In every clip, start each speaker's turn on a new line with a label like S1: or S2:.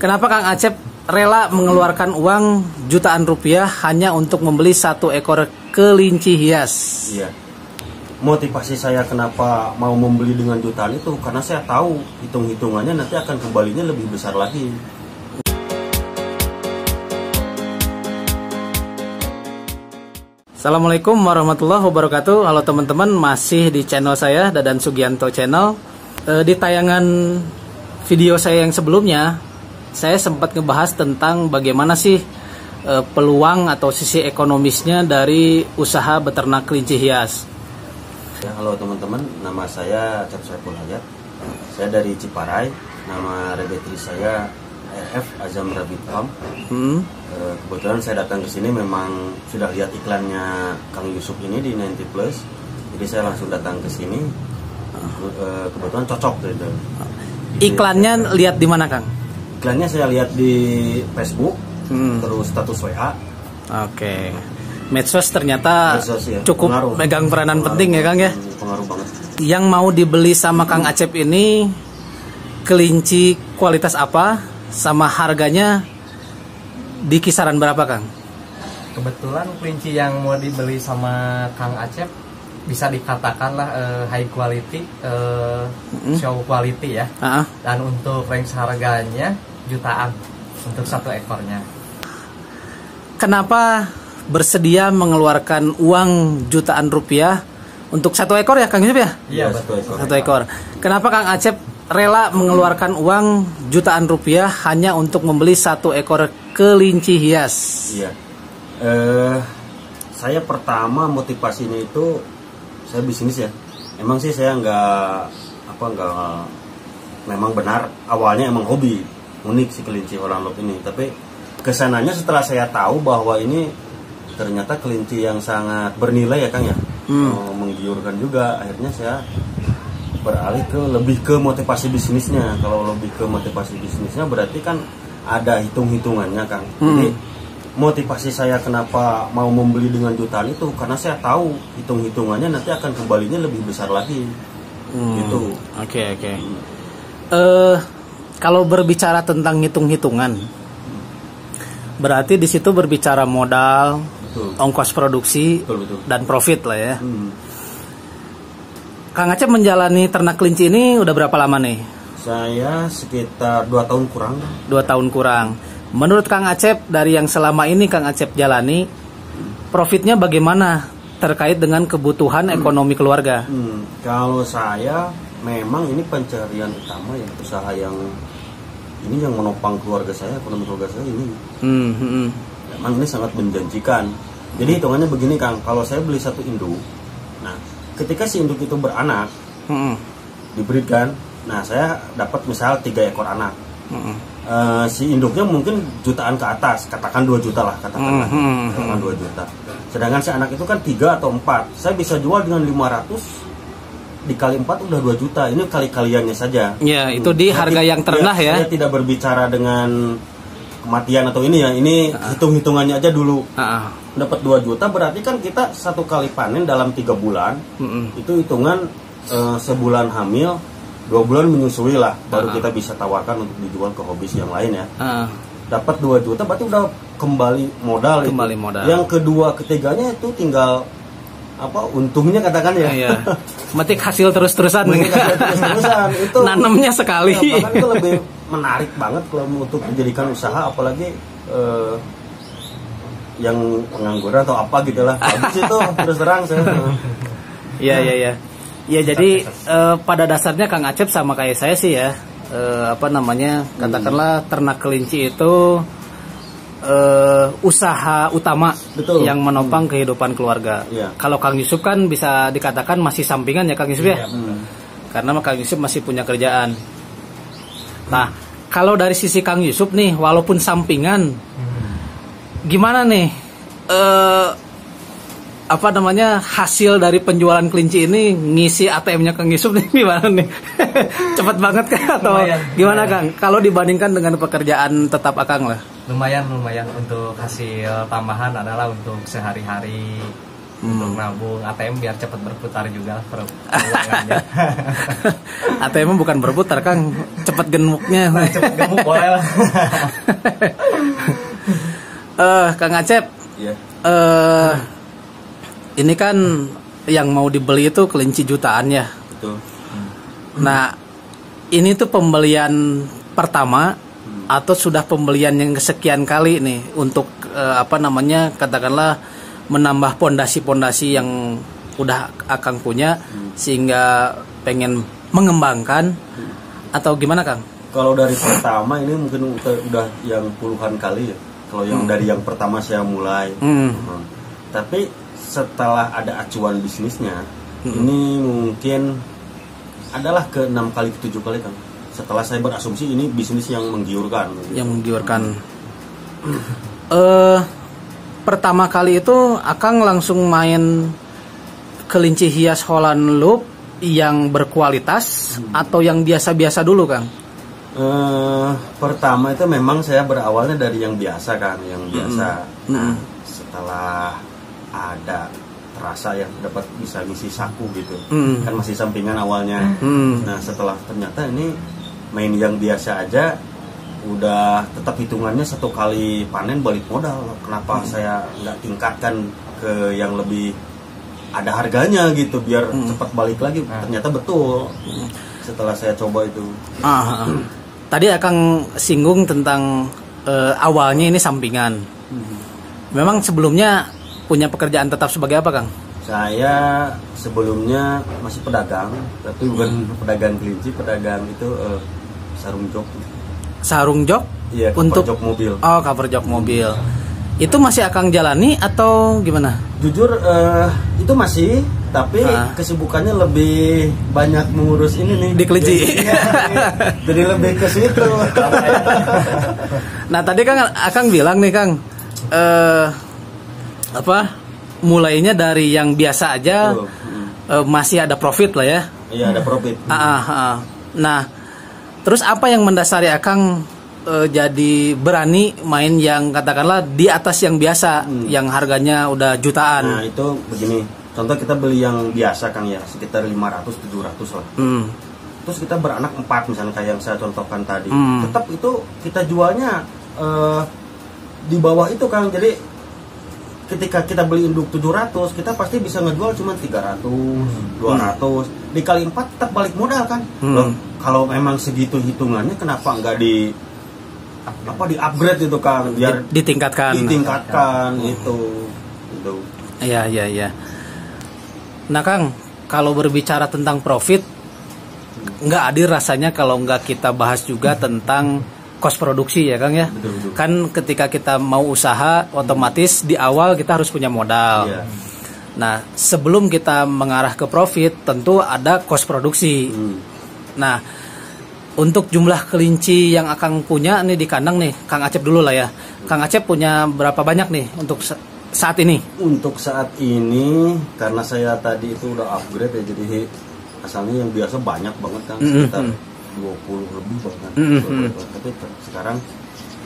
S1: Kenapa Kang Acep rela mengeluarkan uang jutaan rupiah hanya untuk membeli 1 ekor kelinci hias?
S2: Iya. Motivasi saya kenapa mau membeli dengan jutaan itu karena saya tahu hitung-hitungannya nanti akan kembalinya lebih besar lagi.
S1: Assalamualaikum warahmatullahi wabarakatuh. Halo teman-teman, masih di channel saya Dadan Sugianto Channel. Di tayangan video saya yang sebelumnya, saya sempat ngebahas tentang bagaimana sih peluang atau sisi ekonomisnya dari usaha beternak kelinci hias.
S2: Ya, halo teman-teman, nama saya Acep Saiful Hayat. Saya dari Ciparai. Nama regetri saya RF Azam Rabbit Farm. Kebetulan saya datang ke sini memang sudah lihat iklannya Kang Yusuf ini di 90 Plus. Jadi saya langsung datang ke sini. Kebetulan cocok gitu.
S1: Iklannya lihat di mana, Kang?
S2: Iklannya saya lihat di Facebook, terus status WA.
S1: Oke. Medsos ternyata
S2: ya,
S1: cukup megang peranan penting ya, Kang ya.
S2: Pengaruh banget.
S1: Yang mau dibeli sama Kang Acep ini kelinci kualitas apa, sama harganya di kisaran berapa, Kang?
S3: Kebetulan kelinci yang mau dibeli sama Kang Acep bisa dikatakan lah high quality, show quality ya. Dan untuk range harganya jutaan untuk 1 ekornya.
S1: Kenapa bersedia mengeluarkan uang jutaan rupiah untuk 1 ekor ya, Kang Yusuf ya?
S3: Iya, betul.
S1: 1 ekor. Kenapa Kang Acep rela mengeluarkan uang jutaan rupiah hanya untuk membeli 1 ekor kelinci hias?
S2: Iya. Saya pertama motivasinya itu saya bisnis ya. Emang sih saya memang benar awalnya emang hobi, unik si kelinci Holland Lop ini. Tapi kesananya setelah saya tahu bahwa ini ternyata kelinci yang sangat bernilai ya, Kang ya. Menggiurkan juga, akhirnya saya beralih lebih ke motivasi bisnisnya. Kalau lebih ke motivasi bisnisnya berarti kan ada hitung-hitungannya, Kang. Jadi motivasi saya kenapa mau membeli dengan jutaan itu karena saya tahu hitung-hitungannya nanti akan kembalinya lebih besar lagi. Gitu.
S1: Oke. Kalau berbicara tentang hitung-hitungan, berarti di situ berbicara modal, ongkos produksi, dan profit lah ya. Kang Acep menjalani ternak kelinci ini udah berapa lama nih?
S2: Saya sekitar 2 tahun kurang.
S1: 2 tahun kurang. Menurut Kang Acep, dari yang selama ini Kang Acep jalani, profitnya bagaimana terkait dengan kebutuhan ekonomi keluarga?
S2: Kalau saya memang ini pencarian utama ya, usaha yang ini yang menopang keluarga saya, ekonomi keluarga saya ini. Memang ini sangat menjanjikan. Jadi hitungannya begini, Kang, kalau saya beli 1 induk, nah ketika si induk itu beranak, diberikan, nah saya dapat misal 3 ekor anak. Si induknya mungkin jutaan ke atas, katakan 2 juta lah, katakan 2 juta. Sedangkan si anak itu kan 3 atau 4, saya bisa jual dengan 500 dikali 4 udah 2 juta. Ini kali-kaliannya saja.
S1: Ya, itu di harga yang terendah ya.
S2: Saya tidak berbicara dengan kematian atau ini ya, ini hitung-hitungannya aja dulu. Dapat 2 juta berarti kan kita 1 kali panen dalam 3 bulan. Itu hitungan sebulan hamil, 2 bulan menyusui lah, baru kita bisa tawarkan untuk dijual ke hobis yang lain ya. Dapat 2 juta berarti udah kembali modal. Yang kedua ketiganya itu tinggal untungnya katakan ya.
S1: Iya. Metik hasil terus-terusan.
S2: Itu
S1: nanamnya sekali.
S2: Bahkan itu lebih menarik banget kalau untuk dijadikan usaha, apalagi yang pengangguran atau apa gitulah. Habis itu terus terang saya.
S1: Iya. Ya, jadi pada dasarnya Kang Acep sama kayak saya sih ya, katakanlah ternak kelinci itu usaha utama. Yang menopang kehidupan keluarga. Kalau Kang Yusuf kan bisa dikatakan masih sampingan ya, Kang Yusuf ya. Karena Kang Yusuf masih punya kerjaan. Nah, kalau dari sisi Kang Yusuf nih, walaupun sampingan, gimana nih hasil dari penjualan kelinci ini ngisi ATM-nya Kang Yusuf nih gimana nih? Cepat banget kan atau gimana, Kang? Kalau dibandingkan dengan pekerjaan tetap Akang lah.
S3: Lumayan untuk hasil tambahan adalah untuk sehari-hari untuk nabung. ATM biar cepat berputar juga keuangannya.
S1: ATM bukan berputar, Kang, cepat gemuknya.
S3: Cepat gemuk boleh lah.
S1: Kang Acep, ini kan yang mau dibeli itu kelinci jutaan ya.
S2: Betul.
S1: Nah, ini tuh pembelian pertama atau sudah pembelian yang kesekian kali nih untuk katakanlah menambah pondasi-pondasi yang udah Akang punya sehingga pengen mengembangkan atau gimana, Kang?
S2: Kalau dari pertama ini mungkin udah yang puluhan kali ya. Kalau yang dari yang pertama saya mulai. Tapi setelah ada acuan bisnisnya, ini mungkin adalah ke 6 kali ke 7 kali, Kang. Setelah saya berasumsi ini bisnis yang menggiurkan.
S1: Yang menggiurkan. Pertama kali itu Akang langsung main kelinci hias Holland Loop yang berkualitas atau yang biasa-biasa dulu, Kang?
S2: Pertama itu memang saya berawalnya dari yang biasa, Kang, yang biasa. Nah, setelah ada rasa yang dapat bisa ngisi saku gitu, kan masih sampingan awalnya. Nah, setelah ternyata ini main yang biasa aja udah tetap hitungannya 1 kali panen balik modal. Kenapa saya nggak tingkatkan ke yang lebih ada harganya gitu biar cepat balik lagi? Ternyata betul setelah saya coba itu.
S1: Tadi Akang singgung tentang awalnya ini sampingan. Memang sebelumnya punya pekerjaan tetap sebagai apa, Kang?
S2: Saya sebelumnya masih pedagang, tapi bukan pedagang kelinci, pedagang itu sarung jok.
S1: Sarung jok?
S2: Iya,
S1: untuk
S2: jok mobil.
S1: Oh, cover jok mobil. Itu masih Akang jalani atau gimana?
S2: Jujur itu masih, tapi kesibukannya lebih banyak mengurus ini nih
S1: di kelinci.
S2: Jadi lebih ke situ.
S1: Nah, tadi kan Akang bilang nih, Kang, mulainya dari yang biasa aja, masih ada profit lah ya.
S2: Iya, ada profit.
S1: Nah, terus apa yang mendasari Akang jadi berani main yang katakanlah di atas yang biasa, yang harganya udah jutaan?
S2: Nah, itu begini. Contoh kita beli yang biasa, Kang, ya, sekitar 500-700 lah. Terus kita beranak 4 misalnya kayak yang saya contohkan tadi. Tetap itu kita jualnya di bawah itu, Kang. Jadi ketika kita beli induk 700, kita pasti bisa ngejual cuma 300, 200. Dikali 4 tetap balik modal, kan? Loh, kalau memang segitu hitungannya, kenapa nggak di upgrade itu, Kang, biar
S1: ditingkatkan
S2: itu.
S1: Iya. Nah, Kang, kalau berbicara tentang profit, nggak adil rasanya kalau nggak kita bahas juga tentang kos produksi ya, Kang ya.
S2: Betul.
S1: Kan ketika kita mau usaha, otomatis di awal kita harus punya modal. Nah, sebelum kita mengarah ke profit, tentu ada kos produksi. Nah, untuk jumlah kelinci yang Akang punya nih di kandang nih, Kang Acep dulu lah ya. Kang Acep punya berapa banyak nih untuk saat ini? Untuk saat ini, karena saya tadi itu udah upgrade ya, jadi asalnya yang biasa banyak banget, Kang, sekitar 20 lebih banget. Tapi sekarang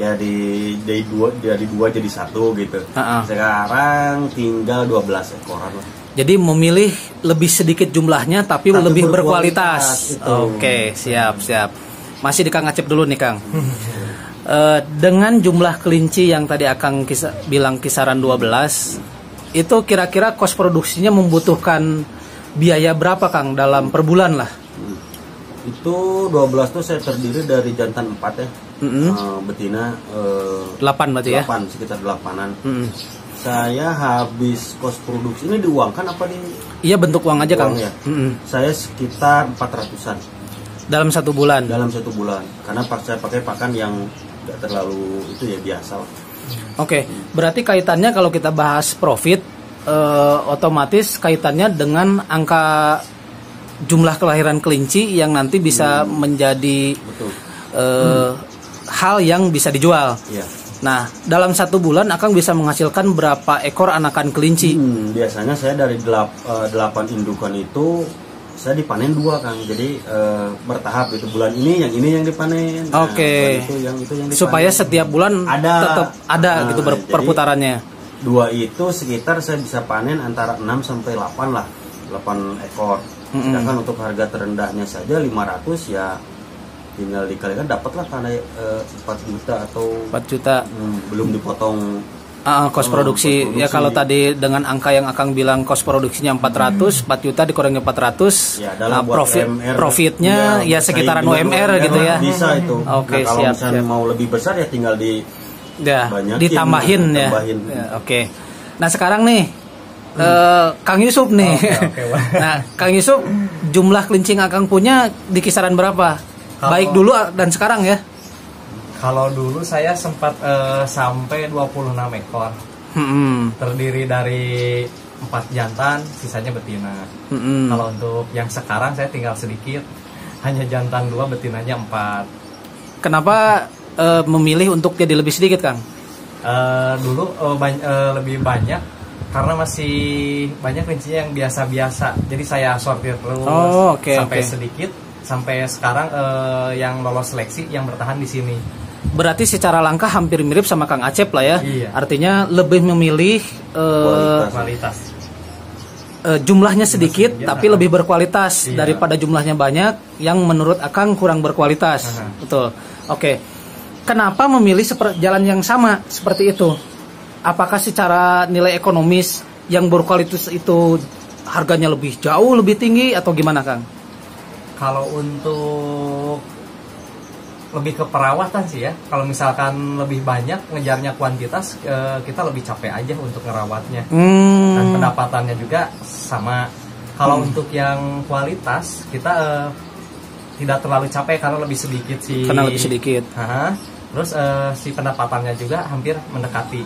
S1: ya dari 2 jadi 1 gitu. Sekarang tinggal 12 ekoran lah. Jadi memilih lebih sedikit jumlahnya tapi lebih berkualitas. Oke, siap. Masih di Kang Acep dulu nih, Kang. Dengan jumlah kelinci yang tadi Akang bilang kisaran 12, itu kira-kira kos produksinya membutuhkan biaya berapa, Kang, dalam per bulan lah? Itu 12 tuh saya terdiri dari jantan 4 ya. Betina 8 berarti 8, ya? 8, sekitar 8-an. Saya habis kos produksi ini diuangkan apa di? Iya, bentuk uang aja, Kang. Ya? Saya sekitar 400-an. Dalam 1 bulan? Dalam 1 bulan. Karena saya pakai pakan yang gak terlalu itu ya, biasa lah. Oke, berarti kaitannya kalau kita bahas profit, otomatis kaitannya dengan angka jumlah kelahiran kelinci yang nanti bisa menjadi hal yang bisa dijual. Nah, dalam 1 bulan Akang bisa menghasilkan berapa ekor anakan kelinci? Biasanya saya dari 8 indukan itu saya dipanen 2, Kang. Jadi bertahap itu, bulan ini yang dipanen. Oke. Nah, itu yang dipanen. Supaya setiap bulan tetap ada gitu perputarannya.
S2: 2 itu sekitar saya bisa panen antara 6 sampai 8 lah, 8 ekor. Sedangkan untuk harga terendahnya saja 500 ya tinggal dikalikan dapatlah karena 4 juta atau
S1: 4 juta.
S2: Belum dipotong
S1: kos produksi. Ya kalau tadi dengan angka yang Akang bilang kos produksinya 400, 4 juta dikurangi 400.
S2: Ya,
S1: profitnya ya sekitaran UMR gitu ya.
S2: Bisa itu.
S1: Oke,
S2: kalau
S1: siap,
S2: misalnya
S1: siap.
S2: mau lebih besar ya tinggal
S1: ditambahin ya. Oke. Nah, sekarang nih Kang Yusuf nih.
S3: Okay.
S1: Nah, Kang Yusuf, jumlah kelincing Akang punya di kisaran berapa? Baik dulu dan sekarang ya.
S3: Kalau dulu saya sempat sampai 26 ekor. Terdiri dari 4 jantan, sisanya betina. Kalau untuk yang sekarang saya tinggal sedikit, hanya jantan 2, betinanya 4.
S1: Kenapa memilih untuk jadi lebih sedikit, Kang?
S3: Dulu lebih banyak karena masih banyak kelincinya yang biasa-biasa. Jadi saya sortir terus sampai sedikit. Sampai sekarang yang lolos seleksi yang bertahan di sini.
S1: Berarti secara langkah hampir mirip sama Kang Acep lah ya.
S3: Iya.
S1: Artinya lebih memilih
S3: kualitas.
S1: Jumlahnya sedikit tapi lebih berkualitas daripada jumlahnya banyak yang menurut Akang kurang berkualitas. Betul. Oke. Kenapa memilih jalan yang sama seperti itu? Apakah secara nilai ekonomis yang berkualitas itu harganya jauh lebih tinggi atau gimana, Kang?
S3: Kalau untuk lebih ke perawatan sih ya. Kalau misalkan lebih banyak ngejarnya kuantitas, kita lebih capek aja untuk ngerawatnya. Dan pendapatannya juga sama. Kalau untuk yang kualitas, kita tidak terlalu capek karena lebih sedikit sih.
S1: Karena lebih sedikit.
S3: Terus si pendapatannya juga hampir mendekati.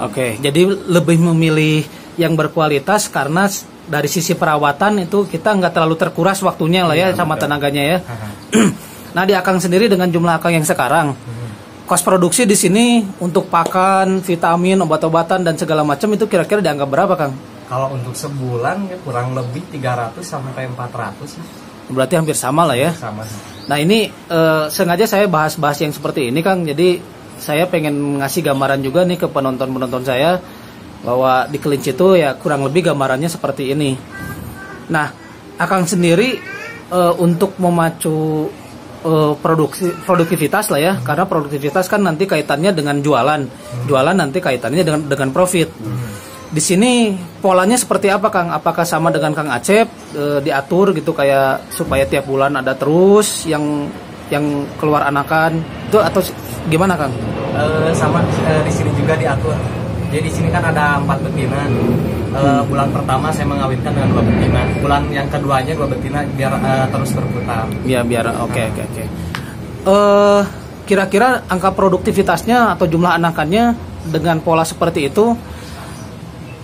S1: Oke, jadi lebih memilih yang berkualitas karena dari sisi perawatan itu kita nggak terlalu terkuras waktunya lah ya sama tenaganya ya. Nah, di Akang sendiri dengan jumlah Akang yang sekarang, kos produksi di sini untuk pakan, vitamin, obat-obatan dan segala macam itu kira-kira dianggap berapa, Kang?
S3: Kalau untuk sebulan ya kurang lebih 300 sampai 400.
S1: Berarti hampir sama lah ya.
S3: Sama.
S1: Nah, ini sengaja saya bahas-bahas yang seperti ini, Kang. Jadi saya pengen ngasih gambaran juga nih ke penonton-penonton saya bahwa di kelinci itu ya kurang lebih gambarannya seperti ini. Nah, Akang sendiri untuk memacu produktivitas lah ya, karena produktivitas kan nanti kaitannya dengan jualan nanti kaitannya dengan profit. Di sini polanya seperti apa, Kang? Apakah sama dengan Kang Acep diatur gitu kayak supaya tiap bulan ada terus yang keluar anakan itu atau gimana, Kang?
S3: Sama di sini juga diatur. Jadi di sini kan ada 4 betina. Bulan pertama saya mengawinkan dengan 2 betina. Bulan yang keduanya 2 betina biar terus berputar.
S1: Ya biar oke. Kira-kira angka produktivitasnya atau jumlah anakannya dengan pola seperti itu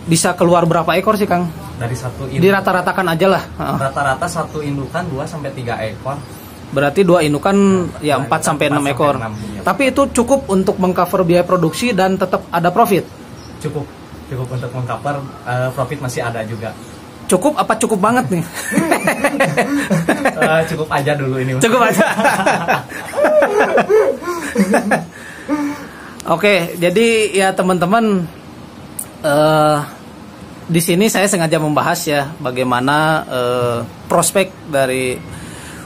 S1: bisa keluar berapa ekor sih, Kang?
S3: Dari satu induk.
S1: Dirata-ratakan aja lah.
S3: Rata-rata satu indukan 2 sampai 3 ekor.
S1: Berarti 2 indukan ya 4 sampai 6 ekor. 6, ya. Tapi itu cukup untuk mengcover biaya produksi dan tetap ada profit.
S3: Cukup untuk mengcover, profit masih ada juga.
S1: Cukup apa cukup banget nih?
S3: Cukup aja dulu ini.
S1: Cukup aja. Oke, jadi ya teman-teman, di sini saya sengaja membahas ya bagaimana prospek dari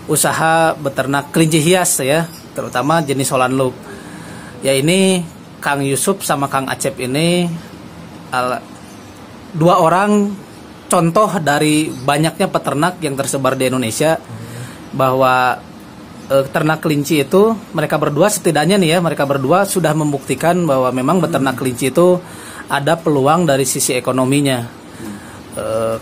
S1: usaha beternak kelinci hias ya, terutama jenis Holland Loop. Ya ini Kang Yusuf sama Kang Acep ini 2 orang contoh dari banyaknya peternak yang tersebar di Indonesia, bahwa ternak kelinci itu mereka berdua setidaknya nih ya, mereka berdua sudah membuktikan bahwa memang beternak kelinci itu ada peluang dari sisi ekonominya.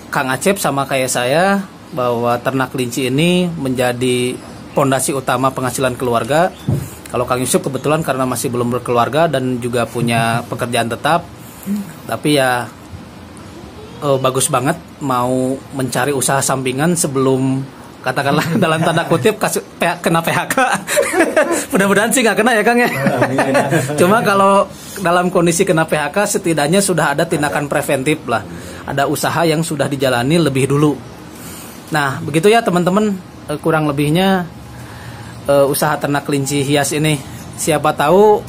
S1: Kang Acep sama kayak saya bahwa ternak kelinci ini menjadi pondasi utama penghasilan keluarga. Kalau Kang Yusuf kebetulan karena masih belum berkeluarga dan juga punya pekerjaan tetap, tapi ya bagus banget mau mencari usaha sampingan sebelum katakanlah dalam tanda kutip kena PHK. Mudah-mudahan sih nggak kena ya, Kang ya. Cuma kalau dalam kondisi kena PHK setidaknya sudah ada tindakan preventif lah, ada usaha yang sudah dijalani lebih dulu. Nah begitu ya teman-teman, kurang lebihnya usaha ternak kelinci hias ini. Siapa tahu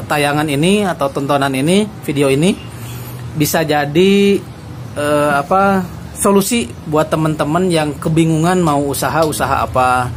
S1: tayangan ini atau tontonan ini, video ini bisa jadi solusi buat teman-teman yang kebingungan mau usaha apa.